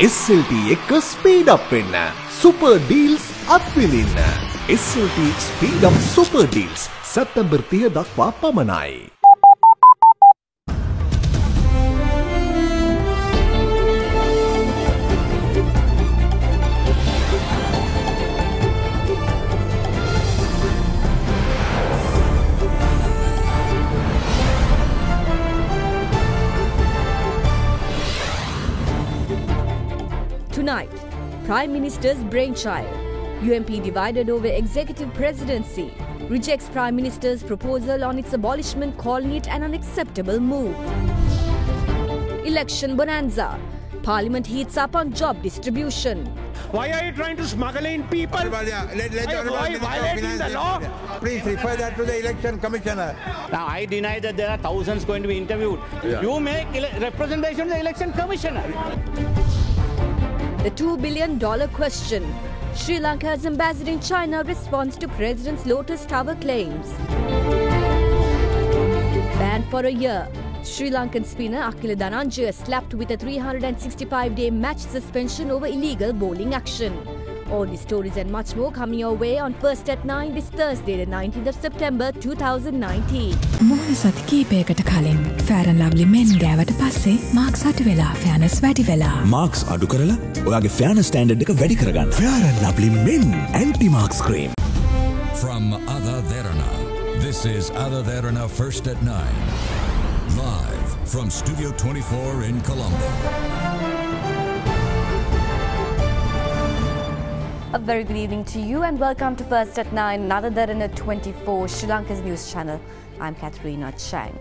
SLT එක්ක speed up වෙන්න. Super deals අත්විඳින්න. SLT speed up super deals September 30 දක්වා පමණයි. Tonight, Prime Minister's brainchild. UMP divided over executive presidency. Rejects Prime Minister's proposal on its abolishment, calling it an unacceptable move. Election bonanza. Parliament heats up on job distribution. Why are you trying to smuggle in people? Why violating the law? Please refer that to the election commissioner. Now, I deny that there are thousands going to be interviewed. Yeah. You make representation to the election commissioner. The $2 billion question. Sri Lanka's ambassador in China responds to President's Lotus Tower claims. Banned for a year. Sri Lankan spinner Akila Dhananjaya slapped with a 365-day match suspension over illegal bowling action. All these stories and much more coming your way on First at 9 this Thursday, the 19th of September 2019. මුහුණ සති කීපයකට කලින් Fair and Lovely men ගෑවට පස්සේ Marx අඩු වෙලා ෆෙයානස් වැඩි වෙලා. Marx අඩු කරලා ඔයාගේ ෆෙයානස් ස්ටෑන්ඩඩ් එක වැඩි කරගන්න. Fair and Lovely men anti marks cream. From Ada Derana, this is Ada Derana First at 9. Live from Studio 24 in Colombo. A very good evening to you and welcome to First at 9, Nada Derana 24, Sri Lanka's news channel. I'm Katharina Chang.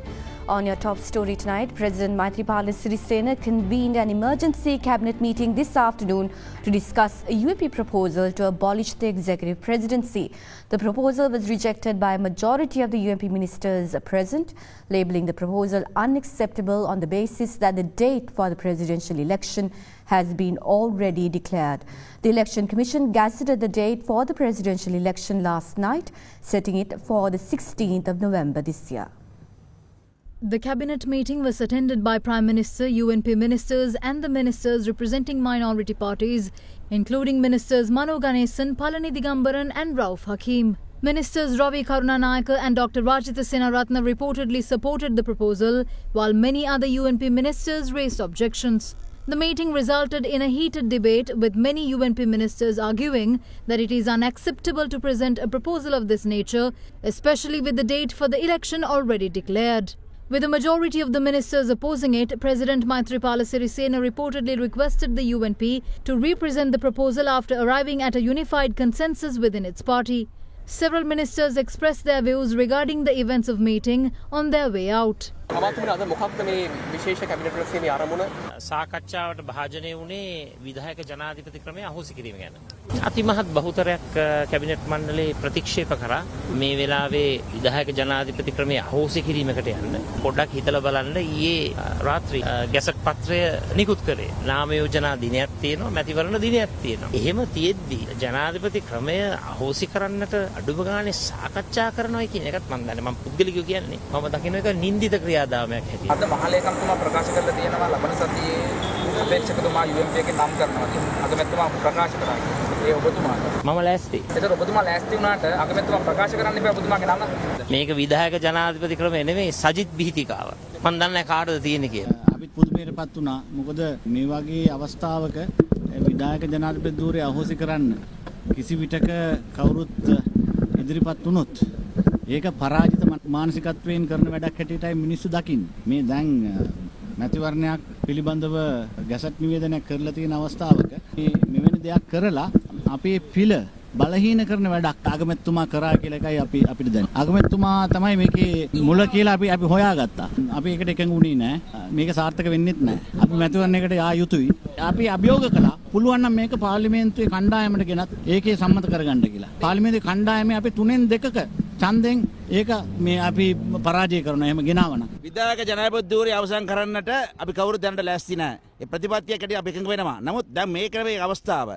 On your top story tonight, President Maithripala Sirisena convened an emergency cabinet meeting this afternoon to discuss a UMP proposal to abolish the executive presidency. The proposal was rejected by a majority of the UMP ministers present, labelling the proposal unacceptable on the basis that the date for the presidential election has been already declared. The Election Commission gazetted the date for the presidential election last night, setting it for the 16th of November this year. The cabinet meeting was attended by Prime Minister, UNP ministers and the ministers representing minority parties, including Ministers Mano Ganesan, Palani Digambaran and Rauf Hakim. Ministers Ravi Karunanayake and Dr. Rajitha Senaratne reportedly supported the proposal, while many other UNP ministers raised objections. The meeting resulted in a heated debate, with many UNP ministers arguing that it is unacceptable to present a proposal of this nature, especially with the date for the election already declared. With a majority of the ministers opposing it, President Maithripala Sirisena reportedly requested the UNP to represent the proposal after arriving at a unified consensus within its party. Several ministers expressed their views regarding the events of meeting on their way out. සාකච්ඡාවට භාජනය වුණේ විධායක ජනාධිපති ක්‍රමය අහෝසි කිරීම ගැන. අතිමහත් බහුතරයක් cabinet මණ්ඩලයේ ප්‍රතික්ෂේප කරා මේ වෙලාවේ විධායක ජනාධිපති ක්‍රමය අහෝසි කිරීමකට යන්න. පොඩ්ඩක් හිතලා බලන්න ඊයේ රාත්‍රී ගැසට් පත්‍රය නිකුත් කරේ. නාම යෝජනා දිනයක් තියෙනවා, මැතිවරණ දිනයක් තියෙනවා. එහෙම තියෙද්දි ජනාධිපති ක්‍රමය අහෝසි කරන්නට අඩුම ගානේ සාකච්ඡා කරනවා කියන එකත් මම දන්නේ. මම පුද්ගලිකව කියන්නේ. මම දකින්න එක නින්දිත ක්‍රියාදාමයක් හැටියට. අද මහලේකම්තුමා ප්‍රකාශ කරලා තියෙනවා ලබන සතියේ අපේක්ෂකතුමා UMP එකේ නම් කරනවා කියලා. අගමැතිතුමා ප්‍රකාශ කරා. ඒ ඔබතුමාට. මම ලෑස්ති. ඒතර ඔබතුමා ලෑස්ති වුණාට අගමැතිතුමා ප්‍රකාශ කරන්න එපා ඔබතුමාගේ නම. මේක විධායක ජනාධිපති ක්‍රමය නෙමෙයි සජිත් බිහිතිකාව. මම දන්නේ කාටද තියෙන්නේ කියලා. අපිත් පුදුමයටපත් වුණා. මොකද මේ වගේ අවස්ථාවක විධායක ජනාධිපති ධූරය අහෝසි කරන්න කිසි විටක කවුරුත් ඉදිරිපත් වුණොත් ඒක පරාජිත මානසිකත්වයෙන් කරන වැඩක් හැටියටයි මිනිස්සු දකින්නේ. මේ දැන් මැතිවරණයක් පිළිබඳව ගැසට් නිවේදනයක් කරලා තියෙන අවස්ථාවක මේ මෙවැනි දෙයක් කරලා අපේ පිළ බලහීන කරන වැඩක් අගමැතිතුමා කරා කියලා එකයි අපිට දැනෙන්නේ. අගමැතිතුමා තමයි මේකේ මුල කියලා අපි හොයාගත්තා. අපි ඒකට එකඟ වුණේ නැහැ. මේක සාර්ථක වෙන්නෙත් නැහැ. අපි මැතිවරණයකට යා යුතුයි. අපි අභියෝග කළා. පුළුවන් නම් මේක පාර්ලිමේන්තුවේ කණ්ඩායමට ගෙනත් ඒකේ සම්මත කරගන්න කියලා. පාර්ලිමේන්තුවේ කණ්ඩායමේ අපි 3න් 2ක ඡන්දෙන් ඒක මේ අපි පරාජය කරනවා. එහෙම ගෙනාවනම් විධායක ජනාධිපති ධූරය අවසන් කරන්නට අපි කවුරුත් දැනට ලෑස්ති නැහැ. ඒ ප්‍රතිපත්තියකට අපි එකඟ වෙනවා. නමුත් දැන් මේක නෙවෙයි අවස්ථාව.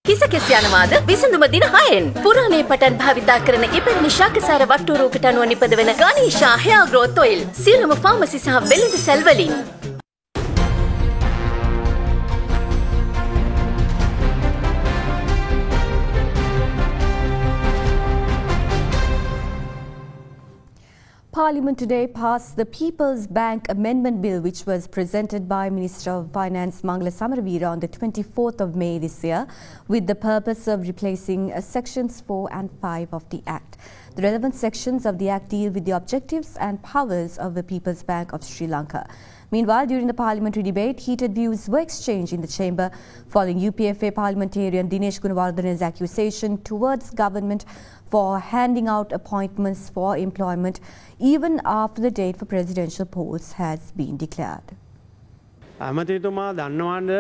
කිස කෙස යනවාද විසඳුම දින 6න් පුරාණයේ පටන් භාවිතා කරන ඉපැරණි ශාකසාර වට්ටුරුවකට අනුව නිපදවන ගානීෂා hair growth oil සියලුම ෆාමසි සහ වෙළඳ සැල් වලින් Parliament today passed the People's Bank Amendment Bill, which was presented by Minister of Finance Mangala Samaravira on the 24th of May this year, with the purpose of replacing Sections 4 and 5 of the Act. The relevant sections of the Act deal with the objectives and powers of the People's Bank of Sri Lanka. Meanwhile, during the parliamentary debate, heated views were exchanged in the chamber following UPFA parliamentarian Dinesh Gunawardana's accusation towards government for handing out appointments for employment even after the date for presidential polls has been declared. ඇමතිතුමා දන්නවද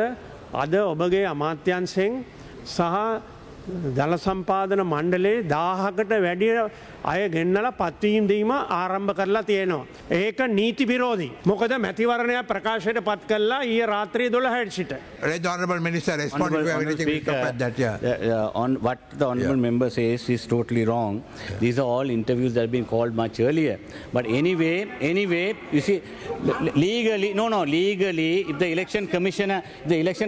අද ඔබගේ අමාත්‍යංශෙන් සහ ජල සම්පාදන මණ්ඩලයේ 1000කට වැඩි අය ගෙන්නලා පත්වීම් දීම ආරම්භ කරලා තියෙනවා. ඒක නීති විරෝධී. මොකද මැතිවරණය ප්‍රකාශයට පත් කළා ඊයේ රාත්‍රියේ 12 සිට. Let the Honourable Minister respond if you have anything to stop at that. On what the Honourable Member says is totally wrong. These are all interviews that have been called much earlier. But anyway, you see, legally, if the election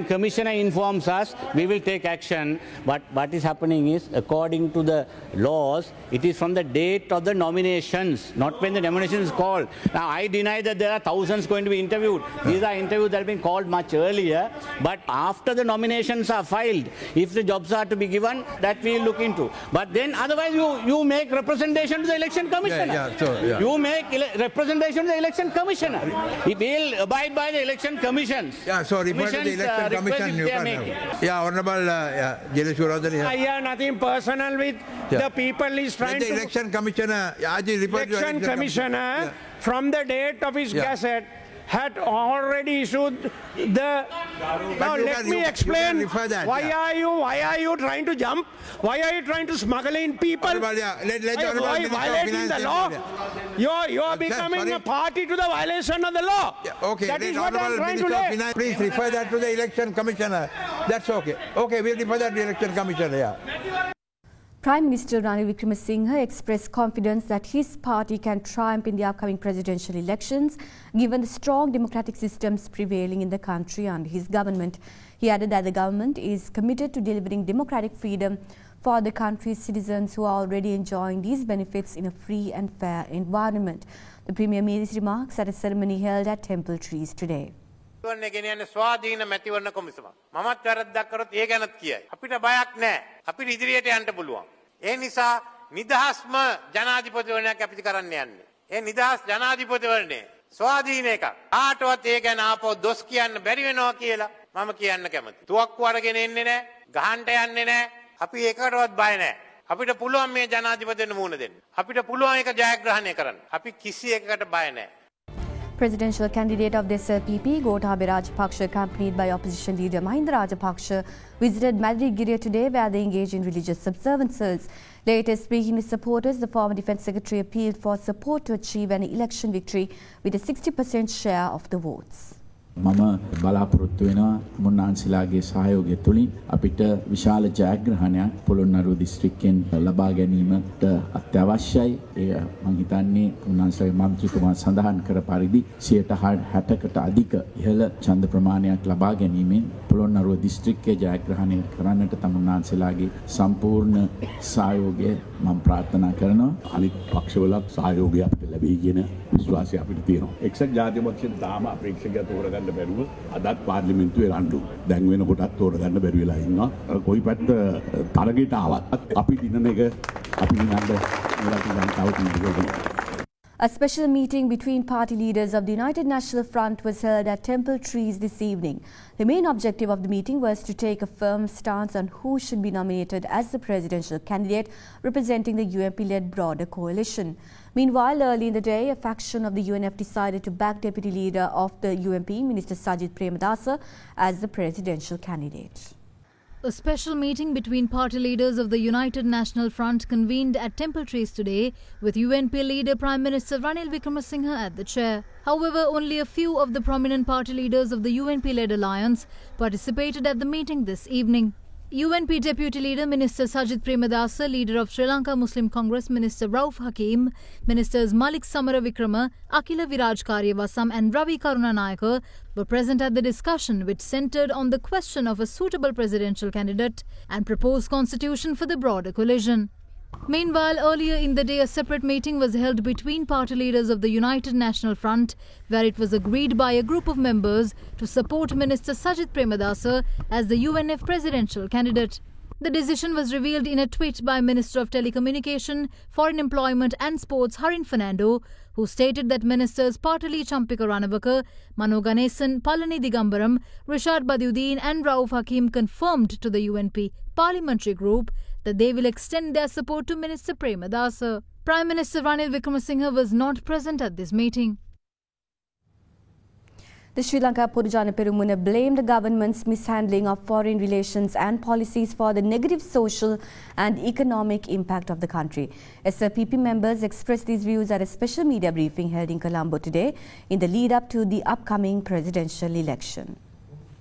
commissioner informs us, we will take action. But what is happening is, according to the laws, it is from the date of the nominations, not when the nomination is called. Now, I deny that there are thousands going to be interviewed. These are interviews that have been called much earlier. But after the nominations are filed, if the jobs are to be given, that we will look into. But then, otherwise, you make representation to the election commissioner. You make representation to the election commissioner. He will abide by the election commissions. Yeah, so refer to the election commission. Yeah, Honourable Dinesh Gunawardana. I have nothing personal with the people is trying to... Election commissioner, election commissioner from the date of his gazette had already issued the... Now let me explain. Why are you trying to jump? Why are you trying to smuggle in people? Why violating the law? You are becoming a party to the violation of the law. Okay, that is what I am trying to say. Please refer that to the election commissioner. That's okay. Okay, we'll refer that to the election commissioner. Prime Minister Ranil Wickremesinghe expressed confidence that his party can triumph in the upcoming presidential elections, given the strong democratic systems prevailing in the country under his government. He added that the government is committed to delivering democratic freedom for the country's citizens who are already enjoying these benefits in a free and fair environment. The Premier made his remarks at a ceremony held at Temple Trees today. ස්වාධීන මැතිවරණ කොමිසම මමත් වැරද්දක් කරොත් ඒ ගැනත් කියයි. අපිට බයක් නැහැ. අපිට ඉදිරියට යන්න පුළුවන්. ඒ නිසා නිදහස්ම ජනාධිපතිවරණයක් අපිට කරන්න යන්නේ. ඒ නිදහස් ජනාධිපතිවරණය ස්වාධීන එකක්. කාටවත් ඒ ගැන ආපහු දොස් කියන්න බැරි වෙනවා කියලා මම කියන්න කැමතියි. තුවක්කු අරගෙන එන්නේ නැහැ. ගහන්න යන්නේ නැහැ. අපි ඒකටවත් බය නැහැ. අපිට පුළුවන් මේ ජනාධිපතිවරණ මුහුණ දෙන්න. අපිට පුළුවන් ඒක ජයග්‍රහණය කරන්න. අපි කිසි එකකට බය නැහැ. Presidential candidate of the SLPP, Gotabaya Rajapaksa, accompanied by opposition leader Mahinda Rajapaksa, visited Madirigiriya today where they engaged in religious observances. Later, speaking with supporters, the former Defence Secretary appealed for support to achieve an election victory with a 60% share of the votes. මම බලාපොරොත්තු වෙනවා මුන්නාන්සිලාගේ සහයෝගය තුලින් අපිට විශාල ජයග්‍රහණයක් පොළොන්නරුව දිස්ත්‍රික්කයෙන් ලබා ගැනීමට අත්‍යවශ්‍යයි. ඒ මම හිතන්නේ මුන්නාන්සිලාගේ මන්ත්‍රීතුමා සඳහන් කර පරිදි 60%කට අධික ඉහළ ඡන්ද ප්‍රමාණයක් ලබා ගැනීමෙන් පොළොන්නරුව දිස්ත්‍රික්කයේ ජයග්‍රහණය කරන්නට තමුන්නාන්සිලාගේ සම්පූර්ණ සහයෝගය මම ප්‍රාර්ථනා කරනවා. අනිත් පක්ෂවලත් සහයෝගය අපිට ලැබෙයි කියන විශ්වාසය අපිට තියෙනවා. එක්සත් ජාතික පක්ෂයෙන් තාම අපේක්ෂකයා තෝරගන්න බැරුව අදත් පාර්ලිමේන්තුවේ රණ්ඩු. දැන් වෙනකොටත් තෝරගන්න බැරි වෙලා ඉන්නවා. කොයි පැත්ත තරගයට ආවත් අපි දිනන එක අපි දිනන්න A special meeting between party leaders of the United National Front was held at Temple Trees this evening. The main objective of the meeting was to take a firm stance on who should be nominated as the presidential candidate representing the UNP-led broader coalition. Meanwhile, early in the day, a faction of the UNF decided to back Deputy Leader of the UNP, Minister Sajith Premadasa, as the presidential candidate. A special meeting between party leaders of the United National Front convened at Temple Trees today, with UNP leader Prime Minister Ranil Wickremesinghe at the chair. However, only a few of the prominent party leaders of the UNP-led alliance participated at the meeting this evening. UNP Deputy Leader Minister Sajith Premadasa, Leader of Sri Lanka Muslim Congress Minister Rauf Hakim, Ministers Malik Samaravikrama, Akila Viraj Karyavasam and Ravi Karunanayake were present at the discussion, which centred on the question of a suitable presidential candidate and proposed constitution for the broader coalition. Meanwhile, earlier in the day, a separate meeting was held between party leaders of the United National Front, where it was agreed by a group of members to support Minister Sajith Premadasa as the UNF presidential candidate. The decision was revealed in a tweet by Minister of Telecommunication, Foreign Employment and Sports Harin Fernando, who stated that Ministers Partali Champika Ranawaka, Mano Ganesan, Palani Digambaram, Rishad Badiuddin and Rauf Hakim confirmed to the UNP parliamentary group that they will extend their support to Minister Premadasa. Prime Minister Ranil Wickremesinghe was not present at this meeting. The Sri Lanka Podujana Perumuna blamed the government's mishandling of foreign relations and policies for the negative social and economic impact of the country. SLPP members expressed these views at a special media briefing held in Colombo today in the lead-up to the upcoming presidential election.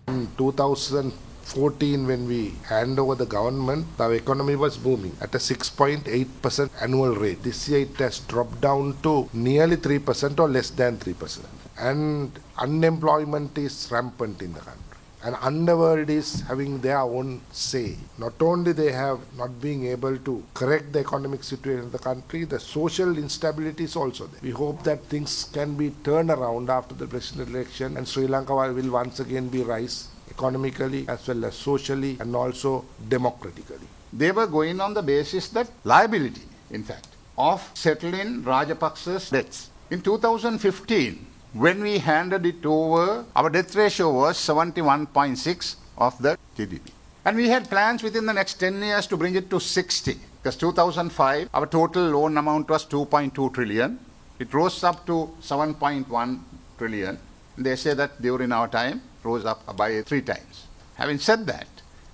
In 2014, when we hand over the government, our economy was booming at a 6.8% annual rate. This year it has dropped down to nearly 3% or less than 3%. And unemployment is rampant in the country. And underworld is having their own say. Not only they have not been able to correct the economic situation of the country, the social instability is also there. We hope that things can be turned around after the presidential election and Sri Lanka will once again be rise economically as well as socially and also democratically. They were going on the basis that liability, in fact, of settling Rajapaksa's debts. In 2015, when we handed it over, our debt ratio was 71.6 of the GDP. And we had plans within the next 10 years to bring it to 60. Because 2005, our total loan amount was 2.2 trillion. It rose up to 7.1 trillion. They say that during our time, rose up by 3 times. Having said that,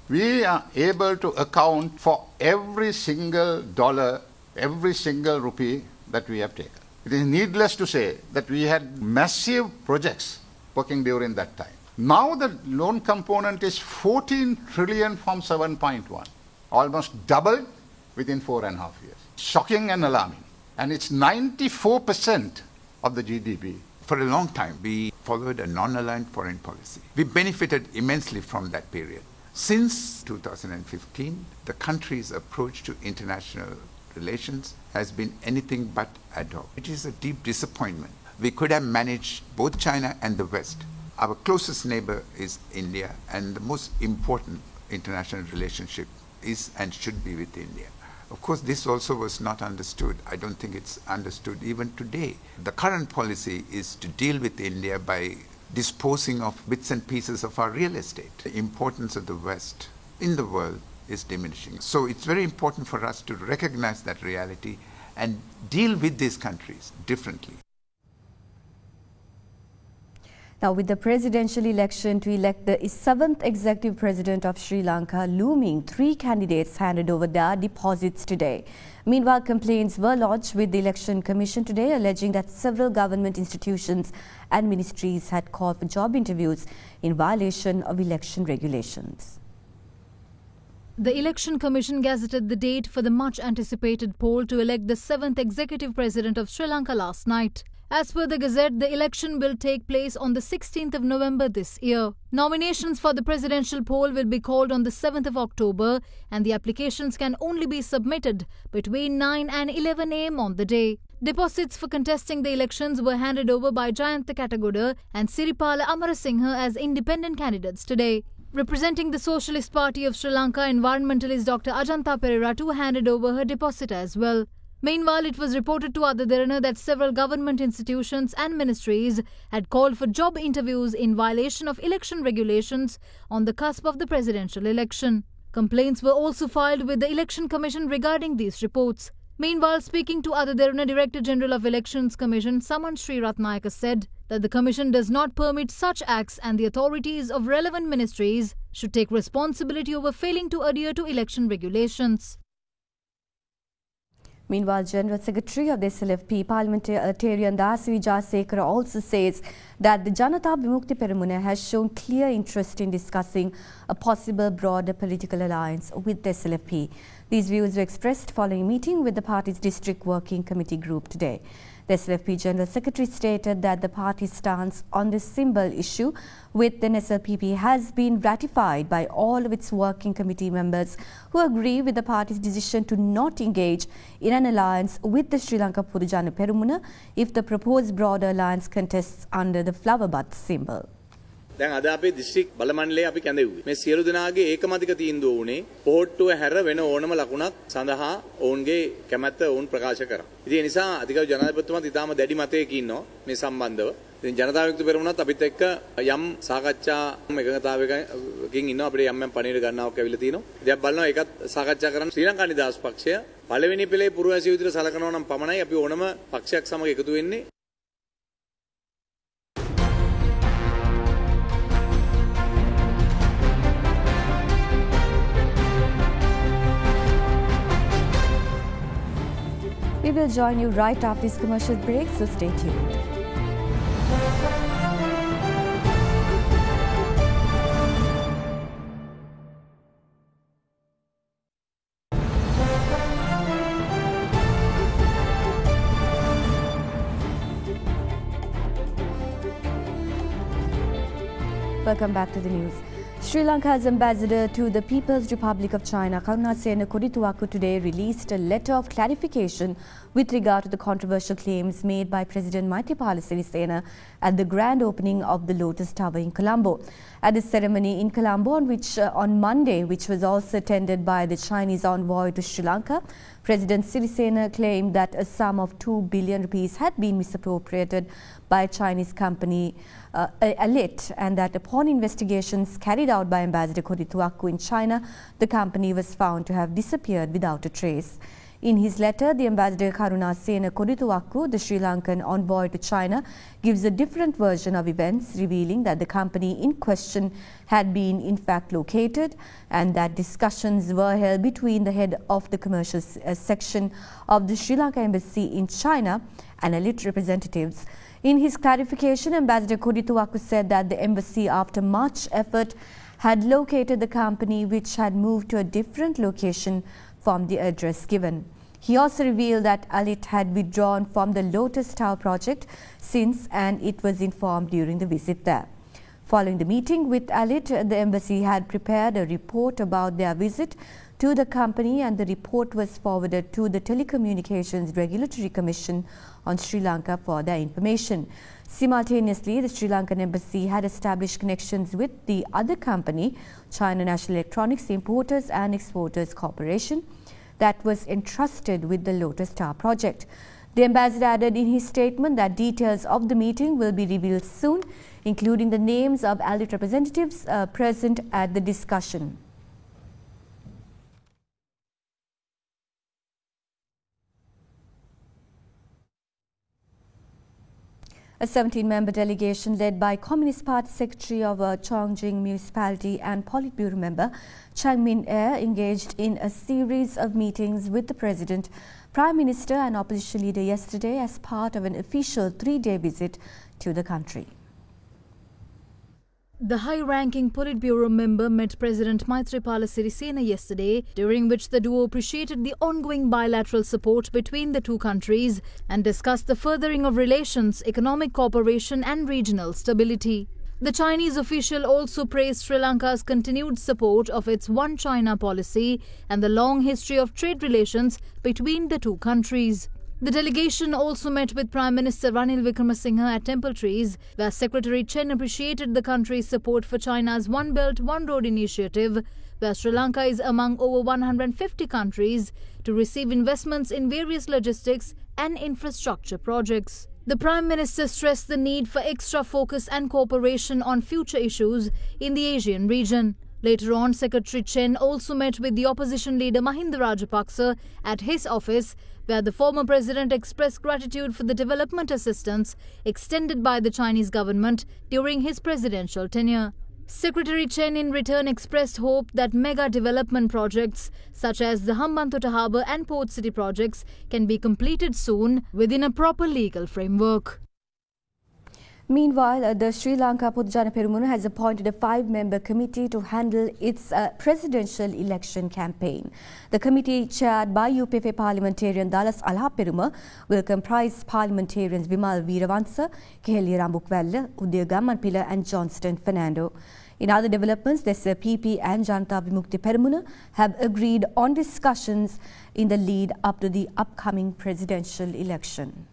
we are able to account for every single dollar, every single rupee that we have taken. It is needless to say that we had massive projects working during that time. Now the loan component is 14 trillion from 7.1, almost doubled within 4.5 years. Shocking and alarming. And it's 94% of the GDP. For a long time, we followed a non-aligned foreign policy. We benefited immensely from that period. Since 2015, the country's approach to international relations has been anything but ad hoc. It is a deep disappointment. We could have managed both China and the West. Our closest neighbor is India, and the most important international relationship is and should be with India. Of course, this also was not understood. I don't think it's understood even today. The current policy is to deal with India by disposing of bits and pieces of our real estate. The importance of the West in the world is diminishing. So it's very important for us to recognize that reality and deal with these countries differently. Now, with the presidential election to elect the 7th executive president of Sri Lanka looming, 3 candidates handed over their deposits today. Meanwhile, complaints were lodged with the Election Commission today, alleging that several government institutions and ministries had called for job interviews in violation of election regulations. The Election Commission gazetted the date for the much-anticipated poll to elect the 7th executive president of Sri Lanka last night. As per the Gazette, the election will take place on the 16th of November this year. Nominations for the presidential poll will be called on the 7th of October, and the applications can only be submitted between 9 and 11 am on the day. Deposits for contesting the elections were handed over by Jayantha Katagoda and Siripala Amarasinghe as independent candidates today. Representing the Socialist Party of Sri Lanka, environmentalist Dr. Ajantha Pereira too handed over her deposit as well. Meanwhile, it was reported to Adaderana that several government institutions and ministries had called for job interviews in violation of election regulations on the cusp of the presidential election. Complaints were also filed with the Election Commission regarding these reports. Meanwhile, speaking to Adaderana, Director General of Elections Commission Saman Sri Ratnayaka said that the Commission does not permit such acts and the authorities of relevant ministries should take responsibility over failing to adhere to election regulations. Meanwhile, General Secretary of the SLFP, Parliamentarian Dasi Wijasekara, also says that the Janata Vimukti Peramuna has shown clear interest in discussing a possible broader political alliance with the SLFP. These views were expressed following a meeting with the party's District Working Committee group today. The SLFP General Secretary stated that the party's stance on this symbol issue with the SLPP has been ratified by all of its working committee members who agree with the party's decision to not engage in an alliance with the Sri Lanka Podujana Perumuna if the proposed broader alliance contests under the flower bud symbol. දැන් අද අපේ district බල මණ්ඩලය අපි කැඳෙව්වේ. මේ සියලු දෙනාගේ ඒකමතික තීන්දුව වුණේ පොහොට්ටුව හැර වෙන ඕනම ලකුණක් සඳහා ඔවුන්ගේ කැමැත්ත ඔවුන් ප්‍රකාශ කරා. ඉතින් ඒ නිසා අධිකරු ජනාධිපතිතුමාත් ඉතාම දැඩි මතයකින් ඉන්නවා මේ සම්බන්ධව. ඉතින් ජනතා විමුක්ති පෙරමුණත් අපිත් එක්ක යම් සාකච්ඡා එකඟතාවයකින් ඉන්නවා. අපිට යම් පණිවිඩ ගණනාවක් ඇවිල්ලා තියෙනවා. ඉතින් අපි බලනවා ඒකත් සාකච්ඡා කරන්න ශ්‍රී ලංකා නිදහස් පක්ෂය පළවෙනි පෙළේ පුරවැසියෝ විදිහට සලකනවා නම් පමණයි අපි ඕනම පක්ෂයක් සමග එකතු වෙන්නේ. We will join you right after this commercial break, so stay tuned. Welcome back to the news. Sri Lanka's ambassador to the People's Republic of China, Karunasena Kodituaku, today released a letter of clarification with regard to the controversial claims made by President Maithripala Sirisena at the grand opening of the Lotus Tower in Colombo. At the ceremony in Colombo, on Monday, which was also attended by the Chinese envoy to Sri Lanka, President Sirisena claimed that a sum of 2 billion rupees had been misappropriated by a Chinese company, Alit, and that upon investigations carried out by Ambassador Kodituaku in China, the company was found to have disappeared without a trace. In his letter, the Ambassador Karunasena Kodituaku, the Sri Lankan envoy to China, gives a different version of events, revealing that the company in question had been in fact located and that discussions were held between the head of the commercial section of the Sri Lanka Embassy in China and Alit representatives. In his clarification, Ambassador Kodituaku said that the embassy, after much effort, had located the company which had moved to a different location from the address given. He also revealed that Alit had withdrawn from the Lotus Tower project since, and it was informed during the visit there. Following the meeting with Alit, the embassy had prepared a report about their visit to the company, and the report was forwarded to the Telecommunications Regulatory Commission on Sri Lanka for their information. Simultaneously, the Sri Lankan embassy had established connections with the other company, China National Electronics Importers and Exporters Corporation, that was entrusted with the Lotus Tower project. The ambassador added in his statement that details of the meeting will be revealed soon, including the names of Alit representatives present at the discussion. A 17-member delegation led by Communist Party Secretary of Chongjing Municipality and Politburo member Chang Min-air engaged in a series of meetings with the President, Prime Minister and Opposition leader yesterday as part of an official 3-day visit to the country. The high-ranking Politburo member met President Maithripala Sirisena yesterday, during which the duo appreciated the ongoing bilateral support between the two countries and discussed the furthering of relations, economic cooperation and regional stability. The Chinese official also praised Sri Lanka's continued support of its One China policy and the long history of trade relations between the two countries. The delegation also met with Prime Minister Ranil Wickremesinghe at Temple Trees, where Secretary Chen appreciated the country's support for China's One Belt, One Road initiative, where Sri Lanka is among over 150 countries to receive investments in various logistics and infrastructure projects. The Prime Minister stressed the need for extra focus and cooperation on future issues in the Asian region. Later on, Secretary Chen also met with the opposition leader Mahinda Rajapaksa at his office, where the former president expressed gratitude for the development assistance extended by the Chinese government during his presidential tenure. Secretary Chen in return expressed hope that mega development projects such as the Hambantota Harbour and Port City projects can be completed soon within a proper legal framework. Meanwhile, the Sri Lanka Podujana Perumuna has appointed a 5-member committee to handle its presidential election campaign. The committee, chaired by UPF parliamentarian Dalas Alaperuma, will comprise parliamentarians Vimal Veeravansa, Keheliya Rambukwella, Udaya Gammanpila and Johnston Fernando. In other developments, the PP and Janata Vimukti Perumuna have agreed on discussions in the lead up to the upcoming presidential election.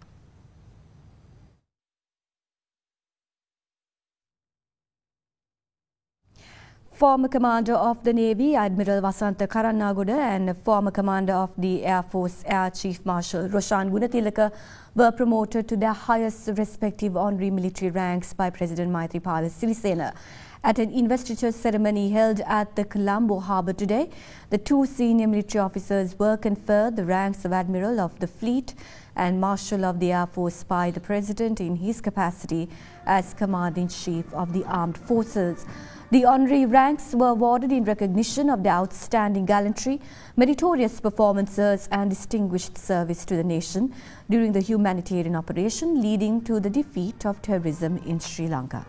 Former Commander of the Navy Admiral Wasantha Karannagoda and former Commander of the Air Force Air Chief Marshal Roshan Gunatilaka were promoted to their highest respective honorary military ranks by President Maithripala Sirisena. At an investiture ceremony held at the Colombo Harbour today, the two senior military officers were conferred the ranks of Admiral of the Fleet and Marshal of the Air Force by the President in his capacity as Commander-in-Chief of the Armed Forces. The honorary ranks were awarded in recognition of their outstanding gallantry, meritorious performances and distinguished service to the nation during the humanitarian operation leading to the defeat of terrorism in Sri Lanka.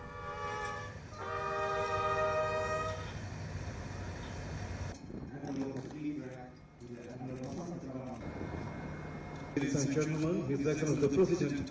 Ladies and gentlemen, His Excellency the President.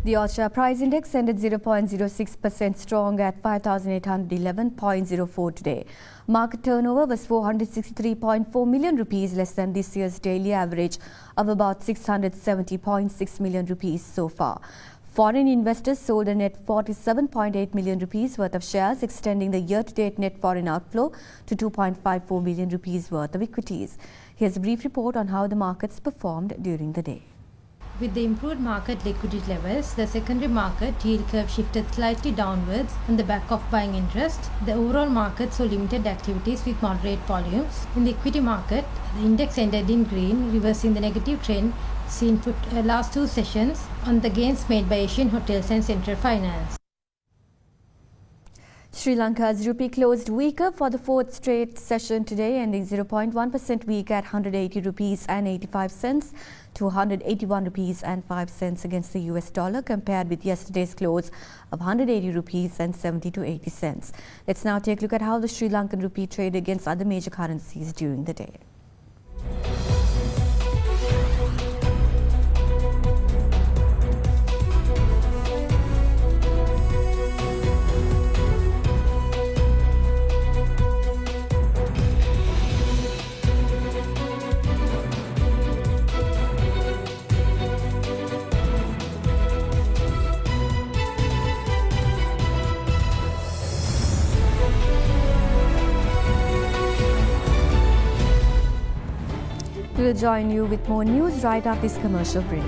The All-Share Price Index ended 0.06% strong at 5,811.04 today. Market turnover was 463.4 million rupees, less than this year's daily average of about 670.6 million rupees so far. Foreign investors sold a net 47.8 million rupees worth of shares, extending the year-to-date net foreign outflow to 2.54 million rupees worth of equities. Here's a brief report on how the markets performed during the day. With the improved market liquidity levels, the secondary market yield curve shifted slightly downwards on the back of buying interest. The overall market saw limited activities with moderate volumes. In the equity market, the index ended in green, reversing the negative trend seen for last two sessions on the gains made by Asian hotels and central finance. Sri Lanka's rupee closed weaker for the fourth straight session today, ending 0.1% weak at 180 rupees and 85 cents to 181 rupees and 5 cents against the US dollar, compared with yesterday's close of 180 rupees and 70 to 80 cents. Let's now take a look at how the Sri Lankan rupee traded against other major currencies during the day. We'll join you with more news right after this commercial break.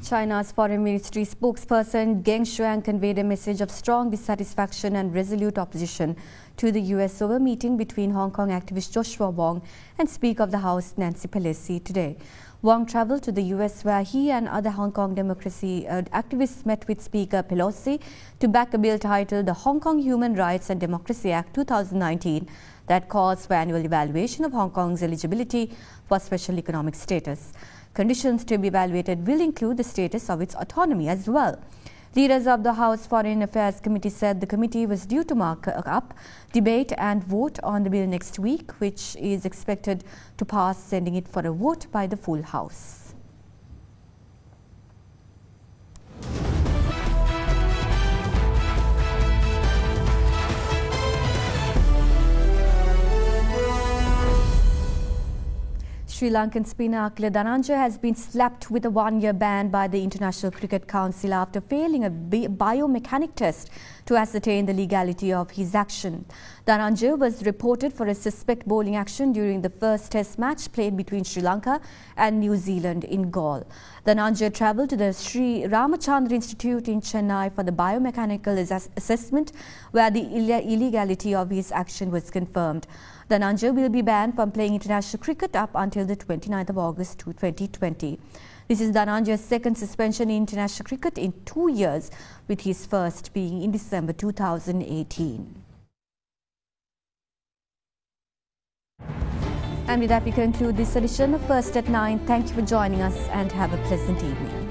China's Foreign Ministry spokesperson Geng Shuang conveyed a message of strong dissatisfaction and resolute opposition to the US over meeting between Hong Kong activist Joshua Wong and Speaker of the House Nancy Pelosi today. Wong travelled to the US, where he and other Hong Kong democracy activists met with Speaker Pelosi to back a bill titled the Hong Kong Human Rights and Democracy Act 2019 that calls for annual evaluation of Hong Kong's eligibility for special economic status. Conditions to be evaluated will include the status of its autonomy as well. Leaders of the House Foreign Affairs Committee said the committee was due to mark up, debate and vote on the bill next week, which is expected to pass, sending it for a vote by the full House. Sri Lankan spinner Akila Dhananjaya has been slapped with a one-year ban by the International Cricket Council after failing a biomechanic test to ascertain the legality of his action. Dhananjay was reported for a suspect bowling action during the first test match played between Sri Lanka and New Zealand in Galle. Dhananjay travelled to the Sri Ramachandra Institute in Chennai for the biomechanical assessment, where the illegality of his action was confirmed. Dhananjay will be banned from playing international cricket up until the 29th of August 2020. This is Dhananjay's second suspension in international cricket in 2 years, with his first being in December 2018. And with that, we conclude this edition of First at 9. Thank you for joining us and have a pleasant evening.